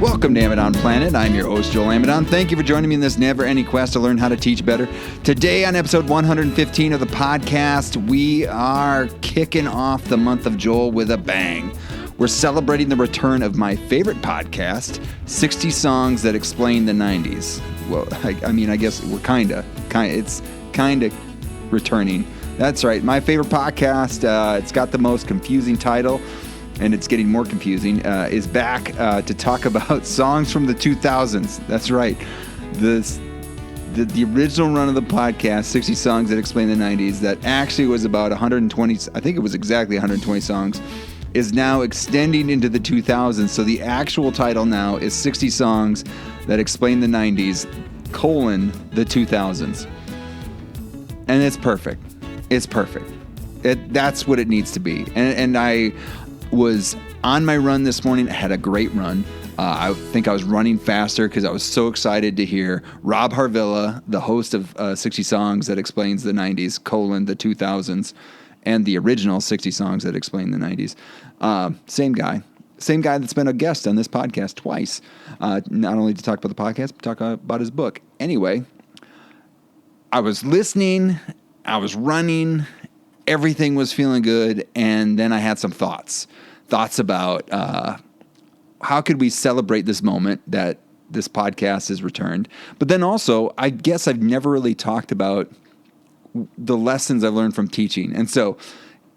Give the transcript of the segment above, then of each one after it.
Welcome to Amidon Planet. I'm your host, Joel Amidon. Thank you for joining me in this never-ending quest to learn how to teach better. Today on episode 115 of the podcast, we are kicking off the month of Joel with a bang. We're celebrating the return of my favorite podcast, 60 Songs That Explain the 90s. Well, I guess we're it's kind of returning. That's right. My favorite podcast, it's got the most confusing title, and it's getting more confusing, is back to talk about songs from the 2000s. That's right. The original run of the podcast, 60 Songs That Explain the 90s, that actually was about 120, I think it was exactly 120 songs, is now extending into the 2000s. So the actual title now is 60 Songs That Explain the 90s, the 2000s. And it's perfect. It's perfect. That's what it needs to be. And I was on my run this morning. I had a great run. I think I was running faster because I was so excited to hear Rob Harvilla, the host of 60 Songs That Explains the 90s, the 2000s, and the original 60 Songs That Explain the 90s. Same guy that's been a guest on this podcast twice, not only to talk about the podcast, but talk about his book. Anyway, I was listening, I was running, everything was feeling good, and then I had some thoughts about how could we celebrate this moment that this podcast has returned. But then also, I guess I've never really talked about the lessons I've learned from teaching. And so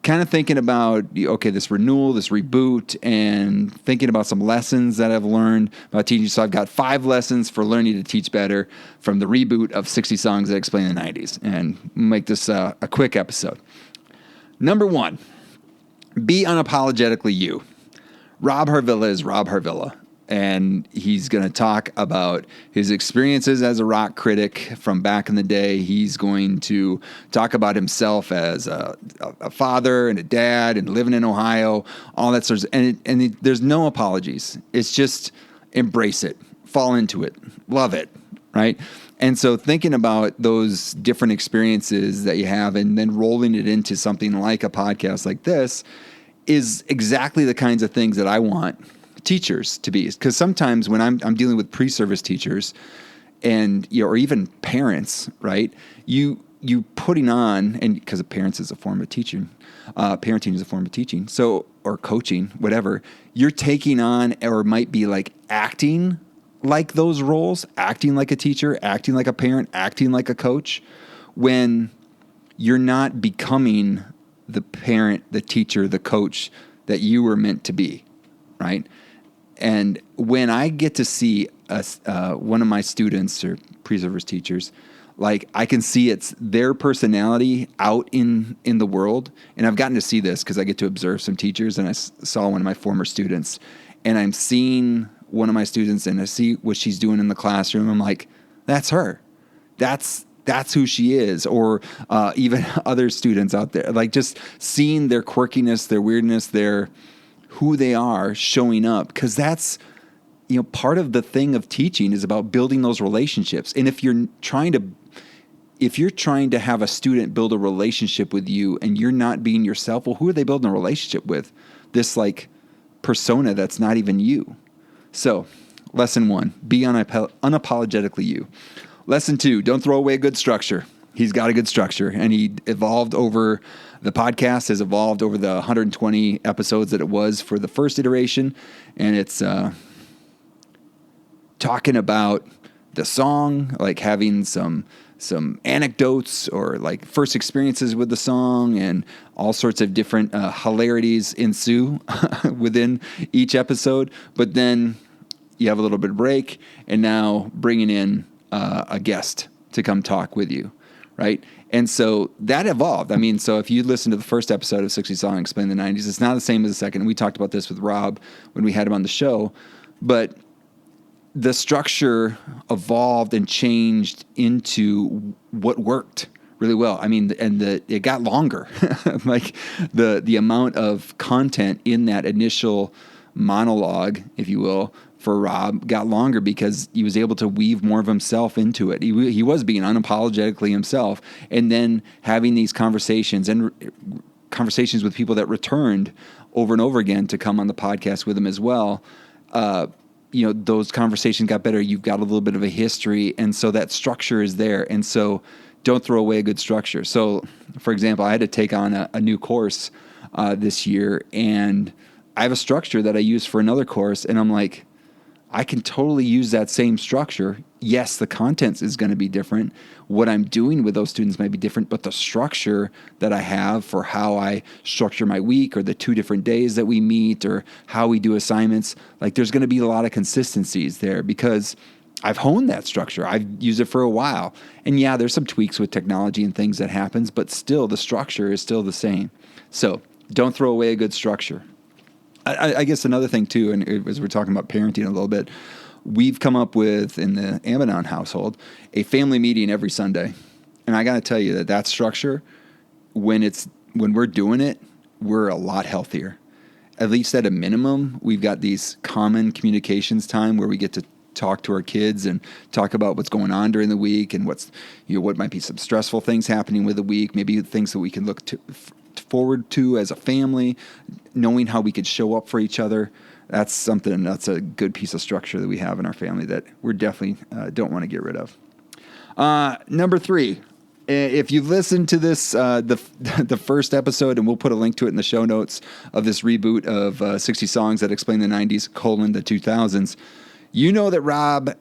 kind of thinking about, okay, this renewal, this reboot, and thinking about some lessons that I've learned about teaching. So I've got 5 lessons for learning to teach better from the reboot of 60 Songs That Explain the 90s. And make this a quick episode. Number 1, be unapologetically you. Rob Harvilla is Rob Harvilla, and he's going to talk about his experiences as a rock critic from back in the day. He's going to talk about himself as a father and a dad and living in Ohio, all that sort of, and there's no apologies. It's just embrace it, fall into it, love it, right? And so thinking about those different experiences that you have and then rolling it into something like a podcast like this is exactly the kinds of things that I want teachers to be. Because sometimes when I'm dealing with pre-service teachers and or even parents, right? You putting on, and because parents is a form of teaching, parenting is a form of teaching. So, or coaching, whatever, you're taking on or might be like acting like those roles, acting like a teacher, acting like a parent, acting like a coach, when you're not becoming the parent, the teacher, the coach that you were meant to be, right? And when I get to see one of my students or pre-service teachers, like I can see it's their personality out in the world. And I've gotten to see this because I get to observe some teachers, and I saw one of my former students, and I'm seeing one of my students and I see what she's doing in the classroom. I'm like, that's her. That's who she is. Or even other students out there, like just seeing their quirkiness, their weirdness, their who they are showing up. Because that's, part of the thing of teaching is about building those relationships. And if you're trying to have a student build a relationship with you and you're not being yourself, well, who are they building a relationship with? This like persona that's not even you. So, lesson 1, be unapologetically you. Lesson 2, don't throw away a good structure. He's got a good structure, and the podcast has evolved over the 120 episodes that it was for the first iteration, and it's talking about the song, like having some anecdotes or like first experiences with the song, and all sorts of different hilarities ensue within each episode. But then you have a little bit of break, and now bringing in a guest to come talk with you, right? And so that evolved. I mean, so if you listen to the first episode of 60 Songs Explain the 90s, it's not the same as the second. We talked about this with Rob when we had him on the show, but the structure evolved and changed into what worked really well. I mean, and it got longer. Like the amount of content in that initial monologue, if you will, for Rob got longer because he was able to weave more of himself into it. He was being unapologetically himself, and then having these conversations conversations with people that returned over and over again to come on the podcast with him as well, those conversations got better. You've got a little bit of a history. And so that structure is there. And so don't throw away a good structure. So, for example, I had to take on a new course this year, and I have a structure that I use for another course. And I'm like, I can totally use that same structure. Yes, the content is going to be different. What I'm doing with those students might be different, but the structure that I have for how I structure my week, or the 2 different days that we meet, or how we do assignments, like there's going to be a lot of consistencies there because I've honed that structure. I've used it for a while. And yeah, there's some tweaks with technology and things that happens, but still the structure is still the same. So don't throw away a good structure. I guess another thing too, and as we're talking about parenting a little bit, we've come up with, in the Amidon household, a family meeting every Sunday. And I got to tell you that structure, when we're doing it, we're a lot healthier. At least at a minimum, we've got these common communications time where we get to talk to our kids and talk about what's going on during the week and what might be some stressful things happening with the week, maybe things that we can look forward to as a family, knowing how we could show up for each other. That's a good piece of structure that we have in our family that we're definitely don't want to get rid of. Number 3, if you've listened to this, the first episode, and we'll put a link to it in the show notes of this reboot of 60 Songs That Explain the 90s, the 2000s, you know that Rob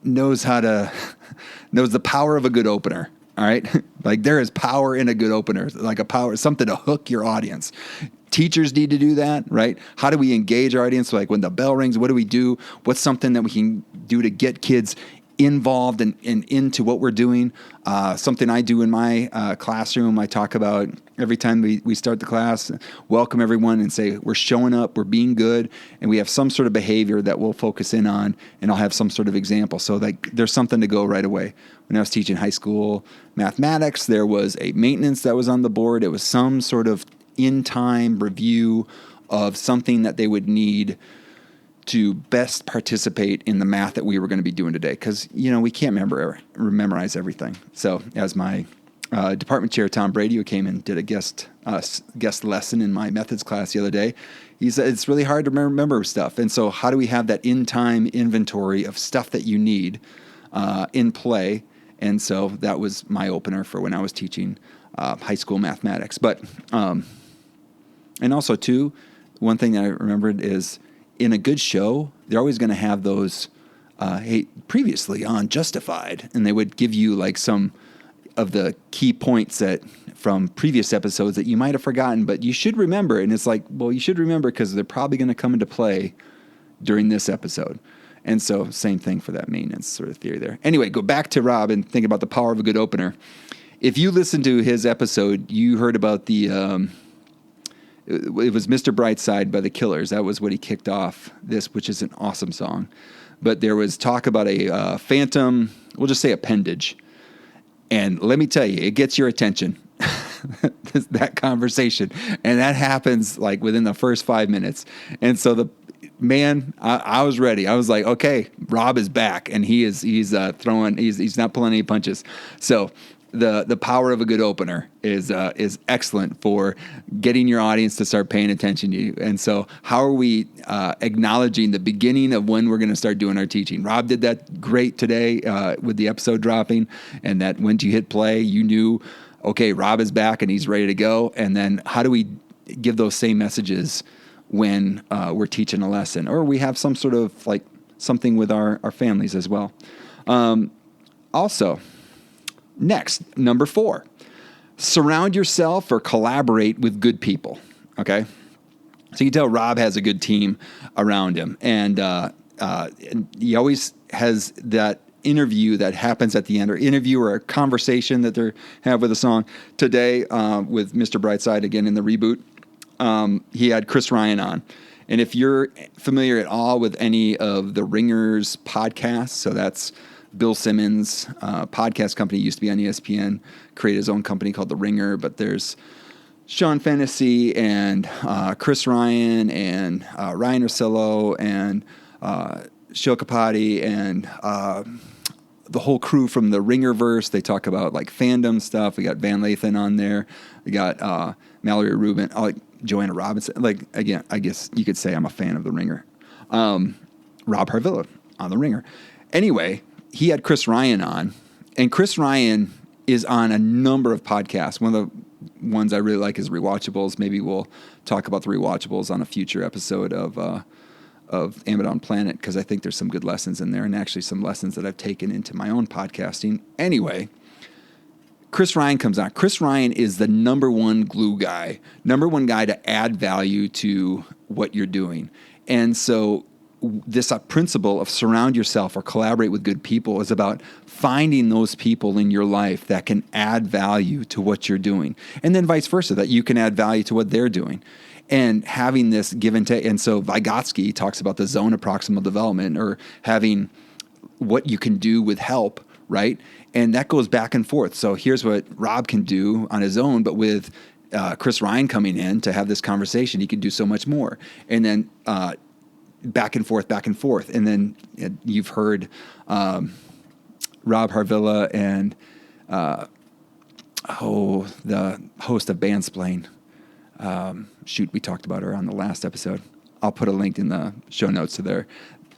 knows the power of a good opener. All right. Like there is power in a good opener, like something to hook your audience. Teachers need to do that, right? How do we engage our audience? Like when the bell rings, what do we do? What's something that we can do to get kids involved and into what we're doing? Something I do in my classroom, I talk about every time we start the class, welcome everyone and say, we're showing up, we're being good, and we have some sort of behavior that we'll focus in on, and I'll have some sort of example. So like there's something to go right away. When I was teaching high school mathematics, there was a maintenance that was on the board. It was some sort of in-time review of something that they would need to best participate in the math that we were going to be doing today. Because, we can't memorize everything. So as my department chair, Tom Brady, who came and did a guest lesson in my methods class the other day, he said it's really hard to remember stuff. And so how do we have that in-time inventory of stuff that you need in play? And so that was my opener for when I was teaching high school mathematics. But, and also too, one thing that I remembered is in a good show, they're always going to have those, hey, previously on Justified. And they would give you like some of the key points from previous episodes that you might have forgotten, but you should remember. And it's like, well, you should remember because they're probably going to come into play during this episode. And so same thing for that maintenance sort of theory there. Anyway, go back to Rob and think about the power of a good opener. If you listened to his episode, you heard about it was Mr. Brightside by the Killers. That was what he kicked off this, which is an awesome song. But there was talk about a phantom, we'll just say appendage. And let me tell you, it gets your attention, that conversation. And that happens like within the first 5 minutes. And so I was ready. I was like, okay, Rob is back, and he's not pulling any punches. So the power of a good opener is excellent for getting your audience to start paying attention to you. And so how are we acknowledging the beginning of when we're going to start doing our teaching? Rob did that great today with the episode dropping, and that when you hit play, you knew, okay, Rob is back and he's ready to go. And then how do we give those same messages when we're teaching a lesson, or we have some sort of like something with our families as well? Also, next, number 4, surround yourself or collaborate with good people. Okay. So you can tell Rob has a good team around him, and he always has that interview that happens at the end, or interview or a conversation that they have with a song. Today, with Mr. Brightside, again in the reboot, he had Chris Ryan on. And if you're familiar at all with any of the Ringers podcasts, so that's Bill Simmons' podcast company, used to be on ESPN, created his own company called The Ringer, but there's Sean Fennessy and Chris Ryan and Ryan Russillo and Shil Kapati and the whole crew from the Ringerverse. They talk about like fandom stuff. We got Van Lathan on there. We got Mallory Rubin, like Joanna Robinson. Like, again, I guess you could say I'm a fan of The Ringer. Rob Harvilla on The Ringer. Anyway, he had Chris Ryan on, and Chris Ryan is on a number of podcasts. One of the ones I really like is Rewatchables. Maybe we'll talk about the Rewatchables on a future episode of Amidon Planet, because I think there's some good lessons in there, and actually some lessons that I've taken into my own podcasting. Anyway, Chris Ryan comes on. Chris Ryan is the number one glue guy, number one guy to add value to what you're doing. And so this principle of surround yourself or collaborate with good people is about finding those people in your life that can add value to what you're doing. And then vice versa, that you can add value to what they're doing. And having this give and take. And so Vygotsky talks about the zone of proximal development, or having what you can do with help, right? And that goes back and forth. So here's what Rob can do on his own, but with Chris Ryan coming in to have this conversation, he can do so much more. And then back and forth. And then you've heard Rob Harvilla and the host of Bandsplain. We talked about her on the last episode. I'll put a link in the show notes to their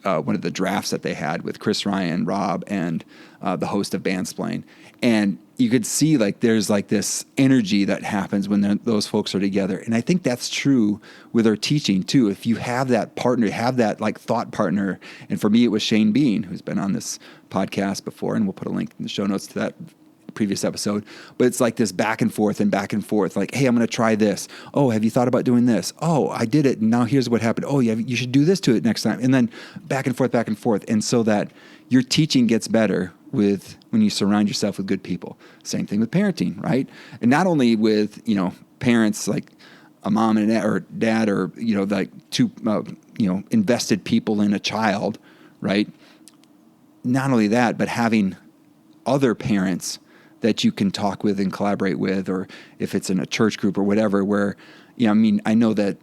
one of the drafts that they had with Chris Ryan, Rob, and the host of Bandsplain. And you could see like there's like this energy that happens when those folks are together. And I think that's true with our teaching too. If you have that partner, have that like thought partner. And for me, it was Shane Bean, who's been on this podcast before, and we'll put a link in the show notes to that previous episode. But it's like this back and forth. Like, hey, I'm going to try this. Oh, have you thought about doing this? Oh, I did it. And now here's what happened. Oh, yeah, you should do this to it next time. And then back and forth. And so that your teaching gets better when you surround yourself with good people. Same thing with parenting, right? And not only with, parents like a mom and or dad, or, like two, invested people in a child, right? Not only that, but having other parents that you can talk with and collaborate with, or if it's in a church group or whatever, where, I know that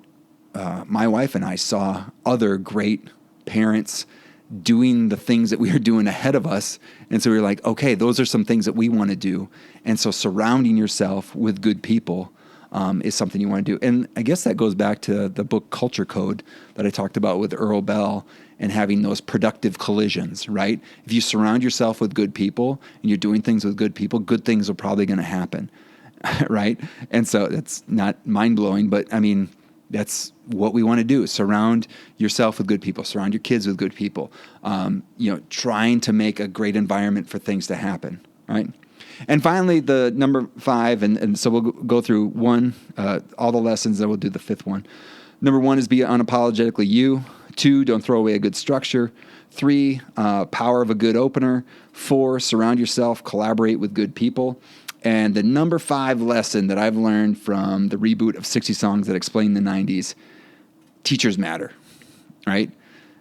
my wife and I saw other great parents doing the things that we were doing ahead of us. And so we were like, okay, those are some things that we want to do. And so surrounding yourself with good people is something you want to do. And I guess that goes back to the book Culture Code that I talked about with Earl Bell, and having those productive collisions, right? If you surround yourself with good people and you're doing things with good people, good things are probably going to happen, right? And so that's not mind-blowing, but that's what we want to do. Surround yourself with good people. Surround your kids with good people. Trying to make a great environment for things to happen, right? And finally, the number 5, and so we'll go through one, all the lessons, then we'll do the 5th one. Number 1 is be unapologetically you. 2, don't throw away a good structure. 3, power of a good opener. 4, surround yourself, collaborate with good people. And the number 5 lesson that I've learned from the reboot of 60 Songs That Explain the 90s, teachers matter, right?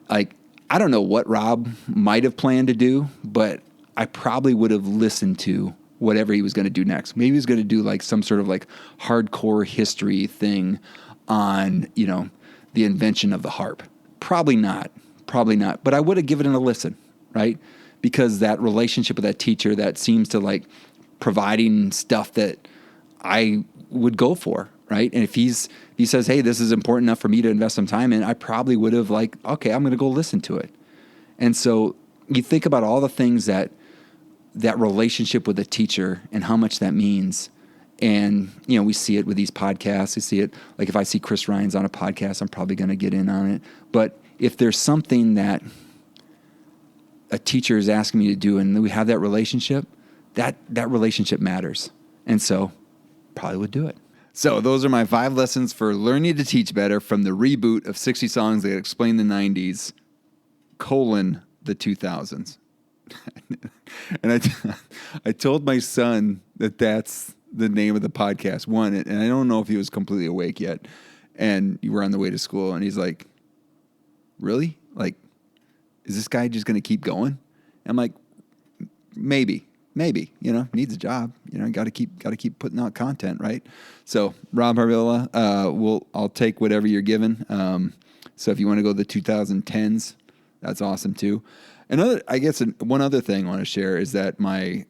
Like, I don't know what Rob might have planned to do, but I probably would have listened to whatever he was going to do next. Maybe he was going to do like some sort of like hardcore history thing on, the invention of the harp. Probably not. But I would have given it a listen, right? Because that relationship with that teacher that seems to like providing stuff that I would go for, right? And if he says, hey, this is important enough for me to invest some time in, I probably would have like, okay, I'm going to go listen to it. And so you think about all the things that relationship with a teacher and how much that means. And, we see it with these podcasts. We see it, like if I see Chris Ryan's on a podcast, I'm probably going to get in on it. But if there's something that a teacher is asking me to do and we have that relationship, that relationship matters. And so probably would do it. So those are my 5 lessons for learning to teach better from the reboot of 60 Songs That Explain the 90s, the 2000s. And I told my son that that's the name of the podcast, one, and I don't know if he was completely awake yet, and you were on the way to school, and he's like, really? Like, is this guy just going to keep going? I'm like, maybe, needs a job, got to keep putting out content, right? So Rob Harvilla, I'll take whatever you're given. So if you want to go the 2010s, that's awesome too. One other thing I want to share is that I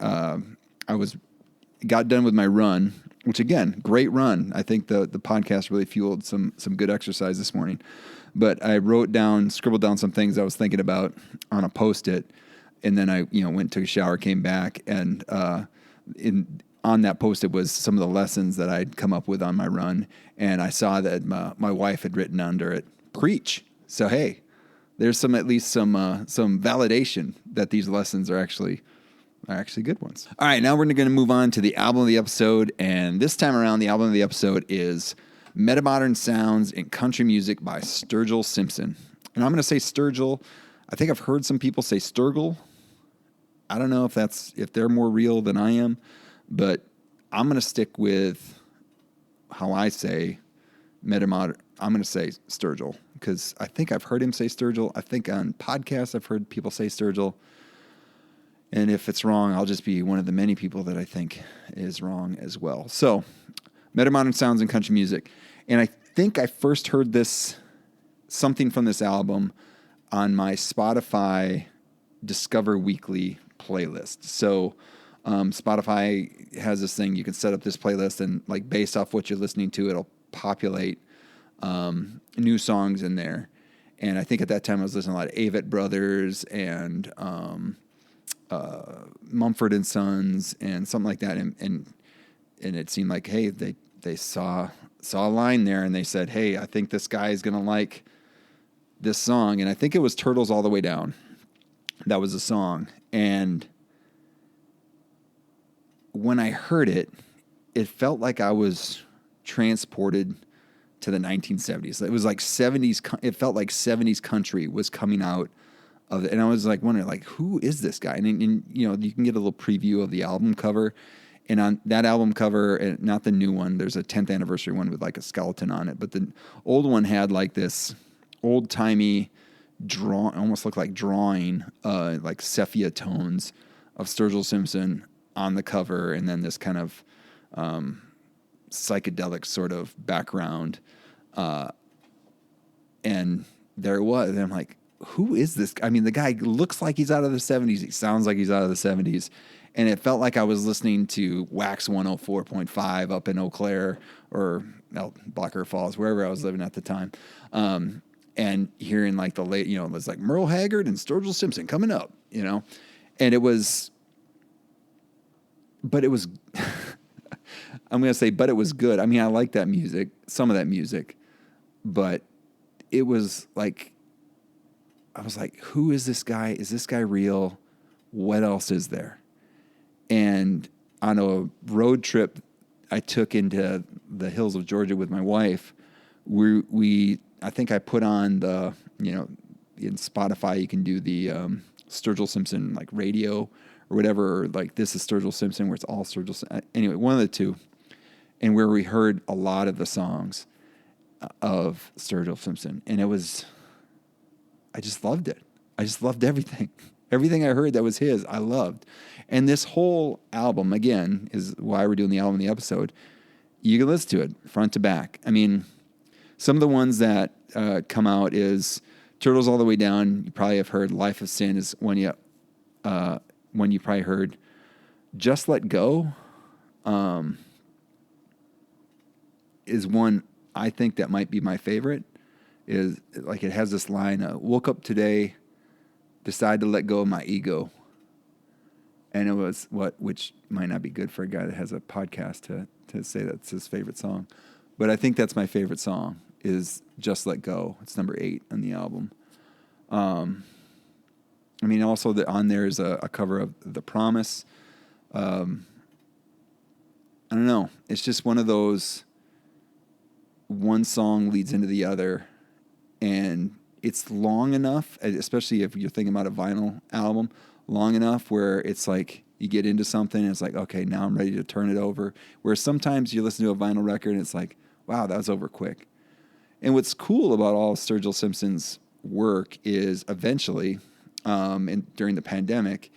got done with my run which again, great run. I think the podcast really fueled some good exercise this morning. But I scribbled down some things I was thinking about on a Post-it, and then I went, took a shower, came back, and on that Post-it was some of the lessons that I'd come up with on my run, and I saw that my wife had written under it, "Preach." So hey, there's at least some validation that these lessons are actually good ones. All right, now we're going to move on to the album of the episode, and this time around, the album of the episode is Metamodern Sounds in Country Music by Sturgill Simpson. And I'm going to say Sturgill. I think I've heard some people say Sturgill. I don't know if they're more real than I am, but I'm going to stick with how I say Metamodern. I'm going to say Sturgill because I think I've heard him say Sturgill. I think on podcasts I've heard people say Sturgill. And if it's wrong, I'll just be one of the many people that I think is wrong as well. So, Metamodern Sounds in Country Music. And I think I first heard something from this album on my Spotify Discover Weekly playlist. So, Spotify has this thing, you can set up this playlist and like based off what you're listening to, it'll populate new songs in there. And I think at that time I was listening to a lot of Avett Brothers and Mumford and Sons and something like that, and it seemed like, hey, they saw a line there and they said, hey, I think this guy is gonna like this song, and I think it was Turtles All the Way Down. That was the song, and when I heard it, it felt like I was transported to the 1970s. It was like 70s. It felt like 70s country was coming out of it. And I was like wondering, like, who is this guy? And you can get a little preview of the album cover. And on that album cover, and not the new one, there's a 10th anniversary one with like a skeleton on it. But the old one had like this old timey almost looked like drawing, like sepia tones of Sturgill Simpson on the cover. And then this kind of psychedelic sort of background. And there it was. And I'm like, who is this? I mean, the guy looks like he's out of the 70s. He sounds like he's out of the 70s. And it felt like I was listening to Wax 104.5 up in Eau Claire or Black Earth Falls, wherever I was living at the time. And hearing like the late, it was like Merle Haggard and Sturgill Simpson coming up, and it was, but it was, I'm going to say, but it was good. I mean, I like that music, some of that music, but it was like, I was like, who is this guy? Is this guy real? What else is there? And on a road trip I took into the hills of Georgia with my wife, I think I put on the, in Spotify, you can do the Sturgill Simpson like radio or whatever, or like This is Sturgill Simpson, where it's all Sturgill Simpson. Anyway, one of the two. And where we heard a lot of the songs of Sturgill Simpson. And I just loved it. I just loved everything. Everything I heard that was his, I loved. And this whole album, again, is why we're doing the album in the episode. You can listen to it front to back. I mean, some of the ones that come out is Turtles All the Way Down. You probably have heard Life of Sin is one you probably heard. Just Let Go is one I think that might be my favorite. Is like it has this line, woke up today, decided to let go of my ego. And it was which might not be good for a guy that has a podcast to say that's his favorite song. But I think that's my favorite song is Just Let Go. It's number 8 on the album. I mean, also on there is a cover of The Promise. I don't know. It's just one of those, one song leads into the other. And it's long enough, especially if you're thinking about a vinyl album, long enough where it's like you get into something and it's like, okay, now I'm ready to turn it over. Whereas sometimes you listen to a vinyl record and it's like, wow, that was over quick. And what's cool about all of Sturgill Simpson's work is eventually, during the pandemic,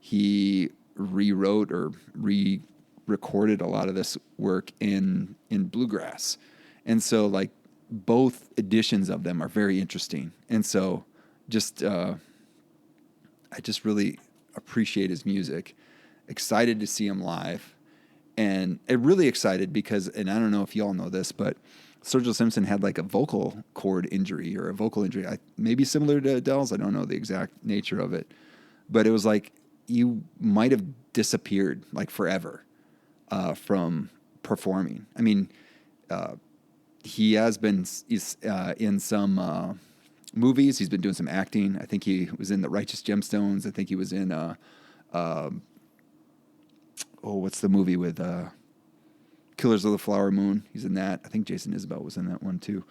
he rewrote or re-recorded a lot of this work in bluegrass. And so like both editions of them are very interesting. And so I just really appreciate his music. Excited to see him live. And it really excited because, and I don't know if you all know this, but Sturgill Simpson had like a vocal cord injury or a vocal injury, maybe similar to Adele's. I don't know the exact nature of it, but it was like you might have disappeared like forever from performing. I mean, he has been in some movies. He's been doing some acting. I think he was in The Righteous Gemstones. I think he was in what's the movie with Killers of the Flower Moon? He's in that. I think Jason Isbell was in that one too.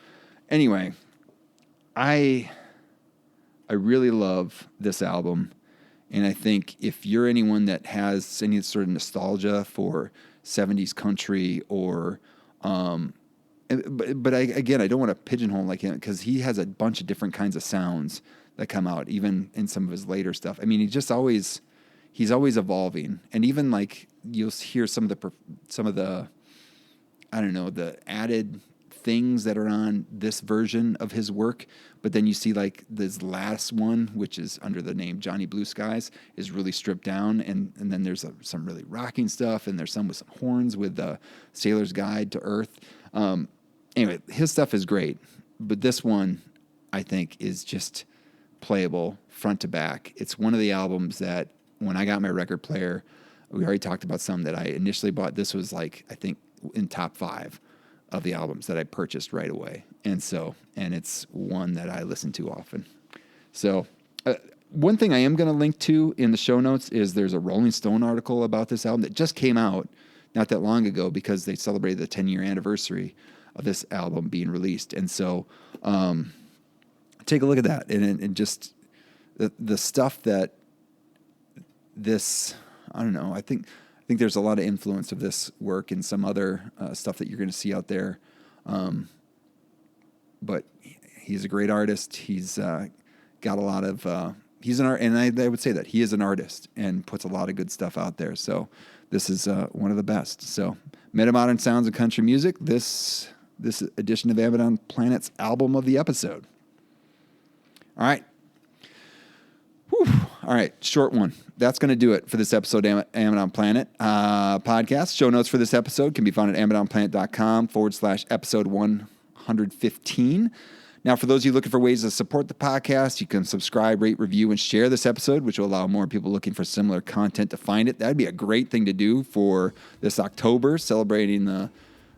Anyway, I really love this album, and I think if you're anyone that has any sort of nostalgia for 70s country or but I don't want to pigeonhole like him because he has a bunch of different kinds of sounds that come out, even in some of his later stuff. I mean, he's always evolving, and even like you'll hear some of the I don't know, the added things that are on this version of his work, but then you see like this last one, which is under the name Johnny Blue Skies, is really stripped down, and then there's some really rocking stuff, and there's some with some horns with the Sailor's Guide to Earth. Anyway, his stuff is great, but this one, I think, is just playable front to back. It's one of the albums that when I got my record player, we already talked about some that I initially bought. This was like, I think, in top 5 of the albums that I purchased right away. And it's one that I listen to often. So one thing I am going to link to in the show notes is there's a Rolling Stone article about this album that just came out not that long ago because they celebrated the 10-year anniversary of this album being released. And so take a look at that and just the stuff that this, I don't know, I think there's a lot of influence of this work and some other stuff that you're going to see out there. But he's a great artist. He's got a lot of, he's an art, and I would say that he is an artist and puts a lot of good stuff out there. So this is one of the best. So Metamodern Sounds of Country Music, this edition of Amidon Planet's album of the episode. All right. Whew. All right, short one. That's going to do it for this episode of Amidon Planet podcast. Show notes for this episode can be found at amidonplanet.com/episode 115. Now, for those of you looking for ways to support the podcast, you can subscribe, rate, review, and share this episode, which will allow more people looking for similar content to find it. That'd be a great thing to do for this October, celebrating the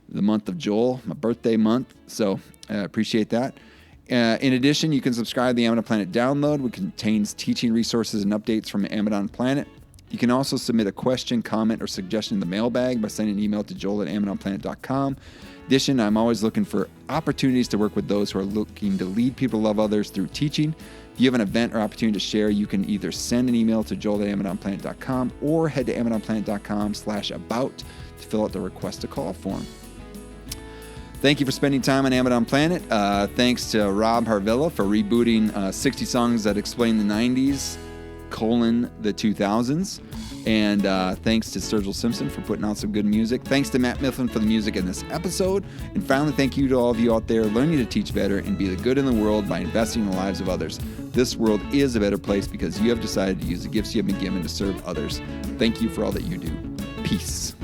month of Joel, my birthday month. So I appreciate that. In addition, you can subscribe to the Amidon Planet download, which contains teaching resources and updates from Amidon Planet. You can also submit a question, comment, or suggestion in the mailbag by sending an email to joel@amidonplanet.com. In addition, I'm always looking for opportunities to work with those who are looking to lead people to love others through teaching. If you have an event or opportunity to share, you can either send an email to joel@amidonplanet.com or head to amidonplanet.com/about to fill out the request a call form. Thank you for spending time on Amidon Planet. Thanks to Rob Harvilla for rebooting 60 Songs That Explain the 90s, the 2000s. And thanks to Sturgill Simpson for putting out some good music. Thanks to Matt Mifflin for the music in this episode. And finally, thank you to all of you out there learning to teach better and be the good in the world by investing in the lives of others. This world is a better place because you have decided to use the gifts you have been given to serve others. Thank you for all that you do. Peace.